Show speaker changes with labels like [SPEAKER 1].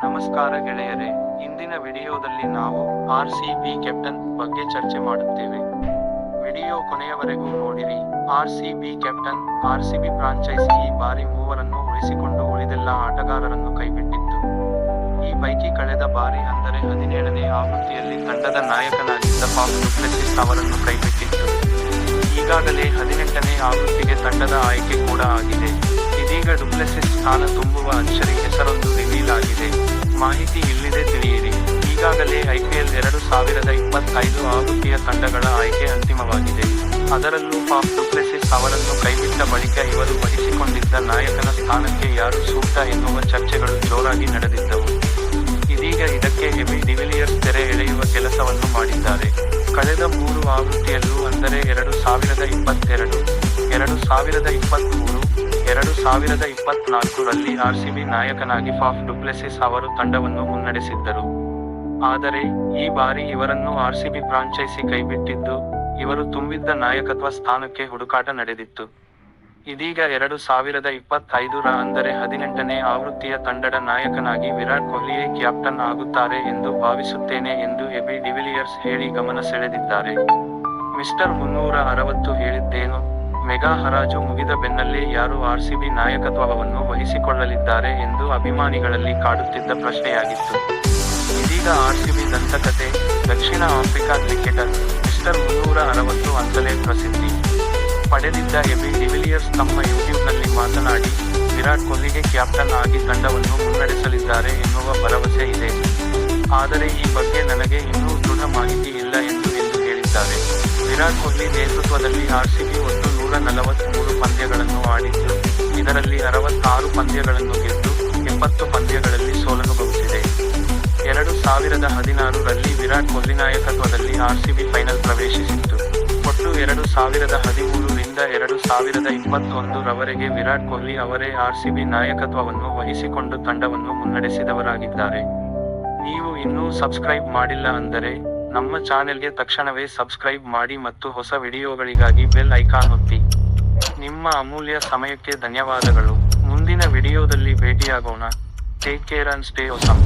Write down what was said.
[SPEAKER 1] ನಮಸ್ಕಾರ ಗೆಳೆಯರೇ, ಇಂದಿನ ವಿಡಿಯೋದಲ್ಲಿ ನಾವು RCB ಕ್ಯಾಪ್ಟನ್ ಬಗ್ಗೆ ಚರ್ಚೆ ಮಾಡುತ್ತೇವೆ. ವಿಡಿಯೋ ಕೊನೆಯವರೆಗೂ ನೋಡಿರಿ. RCB ಕ್ಯಾಪ್ಟನ್, RCB ಫ್ರಾಂಚೈಸಿ ಈ ಬಾರಿ ಮೂವರನ್ನು ಉಳಿಸಿಕೊಂಡು ಉಳಿದೆಲ್ಲ ಆಟಗಾರರನ್ನು ಕೈಬಿಟ್ಟಿತ್ತು. ಈ ಪೈಕಿ ಕಳೆದ ಬಾರಿ ಅಂದರೆ 17ನೇ ಆವೃತ್ತಿಯಲ್ಲಿ ತಂಡದ ನಾಯಕನಾಗಿದ್ದ ಫಾಫ್ ಡು ಪ್ಲೆಸಿಸ್ ಅವರನ್ನು ಕೈಬಿಟ್ಟಿತ್ತು. ಈಗಾಗಲೇ 18ನೇ ಆವೃತ್ತಿಗೆ ತಂಡದ ಆಯ್ಕೆ ಕೂಡ ಆಗಿದೆ. ಇದೀಗ ಡುಪ್ಲೆಸಿಸ್ ಸ್ಥಾನ ತುಂಬುವ ಅಚ್ಚರಿ ಹೆಸರೊಂದು ರಿವೀಲ್ ಆಗಿದೆ. ಮಾಹಿತಿ ಇಲ್ಲಿದೆ, ತಿಳಿಯಿರಿ. ಈಗಾಗಲೇ IPL 2025 ಆವೃತ್ತಿಯ ತಂಡಗಳ ಆಯ್ಕೆ ಅಂತಿಮವಾಗಿದೆ. ಅದರಲ್ಲೂ ಫಾಫ್ ಡು ಪ್ಲೆಸಿಸ್ ಅವರನ್ನು ಕೈಬಿಟ್ಟ ಬಳಿಕ ಇವರು ವಹಿಸಿಕೊಂಡಿದ್ದ ನಾಯಕನ ಸ್ಥಾನಕ್ಕೆ ಯಾರು ಸೂಕ್ತ ಎನ್ನುವ ಚರ್ಚೆಗಳು ಜೋರಾಗಿ ನಡೆದಿದ್ದವು. ಇದೀಗ ಇದಕ್ಕೆ ಎಬಿ ಡಿವಿಲಿಯರ್ಸ್ ತೆರೆ ಎಳೆಯುವ ಕೆಲಸವನ್ನು ಮಾಡಿದ್ದಾರೆ. ಕಳೆದ 3 ಆವೃತ್ತಿಯಲ್ಲೂ ಅಂದರೆ 2022, 2023, 2024 ರಲ್ಲಿ RCB ನಾಯಕನಾಗಿ ಫಾಫ್ ಡು ಪ್ಲೆಸಿಸ್ ಅವರು ತಂಡವನ್ನು ಮುನ್ನಡೆಸಿದ್ದರು. ಆದರೆ ಈ ಬಾರಿ ಇವರನ್ನು RCB ಫ್ರಾಂಚೈಸಿ ಕೈಬಿಟ್ಟಿದ್ದು, ಇವರು ತುಂಬಿದ್ದ ನಾಯಕತ್ವ ಸ್ಥಾನಕ್ಕೆ ಹುಡುಕಾಟ ನಡೆದಿತ್ತು. ಇದೀಗ 2025 ಅಂದರೆ 18ನೇ ಆವೃತ್ತಿಯ ತಂಡದ ನಾಯಕನಾಗಿ ವಿರಾಟ್ ಕೊಹ್ಲಿಯೇ ಕ್ಯಾಪ್ಟನ್ ಆಗುತ್ತಾರೆ ಎಂದು ಭಾವಿಸುತ್ತೇನೆ ಎಂದು ಎಬಿ ಡಿವಿಲಿಯರ್ಸ್ ಹೇಳಿ ಗಮನ ಸೆಳೆದಿದ್ದಾರೆ. ಮಿಸ್ಟರ್ 360 ಹೇಳಿದ್ದೇನು? ಮೆಗಾ ಹರಾಜು ಮುಗಿದ ಬೆನ್ನಲ್ಲೇ ಯಾರು RCB ನಾಯಕತ್ವವನ್ನು ವಹಿಸಿಕೊಳ್ಳಲಿದ್ದಾರೆ ಎಂದು ಅಭಿಮಾನಿಗಳಲ್ಲಿ ಕಾಡುತ್ತಿದ್ದ ಪ್ರಶ್ನೆಯಾಗಿತ್ತು. ಇದೀಗ RCB ದಂತಕತೆ, ದಕ್ಷಿಣ ಆಫ್ರಿಕಾ ಕ್ರಿಕೆಟರ್ ಮಿಸ್ಟರ್ 360 ಅಂತಲೇ ಪ್ರಸಿದ್ಧಿ ಪಡೆದಿದ್ದ ಎಬಿ ಡಿವಿಲಿಯರ್ಸ್ ತಮ್ಮ ಯೂಟ್ಯೂಬ್ನಲ್ಲಿ ಮಾತನಾಡಿ, ವಿರಾಟ್ ಕೊಹ್ಲಿಗೆ ಕ್ಯಾಪ್ಟನ್ ಆಗಿ ತಂಡವನ್ನು ಮುನ್ನಡೆಸಲಿದ್ದಾರೆ ಎನ್ನುವ ಭರವಸೆ ಇದೆ. ಆದರೆ ಈ ಬಗ್ಗೆ ನನಗೆ ಇನ್ನೂ ದೃಢ ಮಾಹಿತಿ ಇಲ್ಲ ಎಂದು ಹೇಳಿದ್ದಾರೆ. ವಿರಾಟ್ ಕೊಹ್ಲಿ ನೇತೃತ್ವದಲ್ಲಿ RCB ಒಟ್ಟು 143 ಪಂದ್ಯಗಳನ್ನು ಆಡಿದ್ದು, ಇದರಲ್ಲಿ 66 ಪಂದ್ಯಗಳನ್ನು ಗೆದ್ದು 70 ಪಂದ್ಯಗಳಲ್ಲಿ ಸೋಲನುಭವಿಸಿದೆ. 2016 ರಲ್ಲಿ ವಿರಾಟ್ ಕೊಹ್ಲಿ ನಾಯಕತ್ವದಲ್ಲಿ RCB ಫೈನಲ್ ಪ್ರವೇಶಿಸಿತ್ತು. ಒಟ್ಟು 2013 ರಿಂದ 2021 ರವರೆಗೆ ವಿರಾಟ್ ಕೊಹ್ಲಿ ಅವರೇ RCB ನಾಯಕತ್ವವನ್ನು ವಹಿಸಿಕೊಂಡು ತಂಡವನ್ನು ಮುನ್ನಡೆಸಿದವರಾಗಿದ್ದಾರೆ. ನೀವು ಇನ್ನೂ ಸಬ್ಸ್ಕ್ರೈಬ್ ಮಾಡಿಲ್ಲ ಅಂದರೆ ನಮ್ಮ ಚಾನೆಲ್ಗೆ ತಕ್ಷಣವೇ ಸಬ್ಸ್ಕ್ರೈಬ್ ಮಾಡಿ ಮತ್ತು ಹೊಸ ವಿಡಿಯೋಗಳಿಗಾಗಿ ಬೆಲ್ ಐಕಾನ್ ಒತ್ತಿ. ನಿಮ್ಮ ಅಮೂಲ್ಯ ಸಮಯಕ್ಕೆ ಧನ್ಯವಾದಗಳು. ಮುಂದಿನ ವಿಡಿಯೋದಲ್ಲಿ ಭೇಟಿಯಾಗೋಣ. Take care and stay awesome.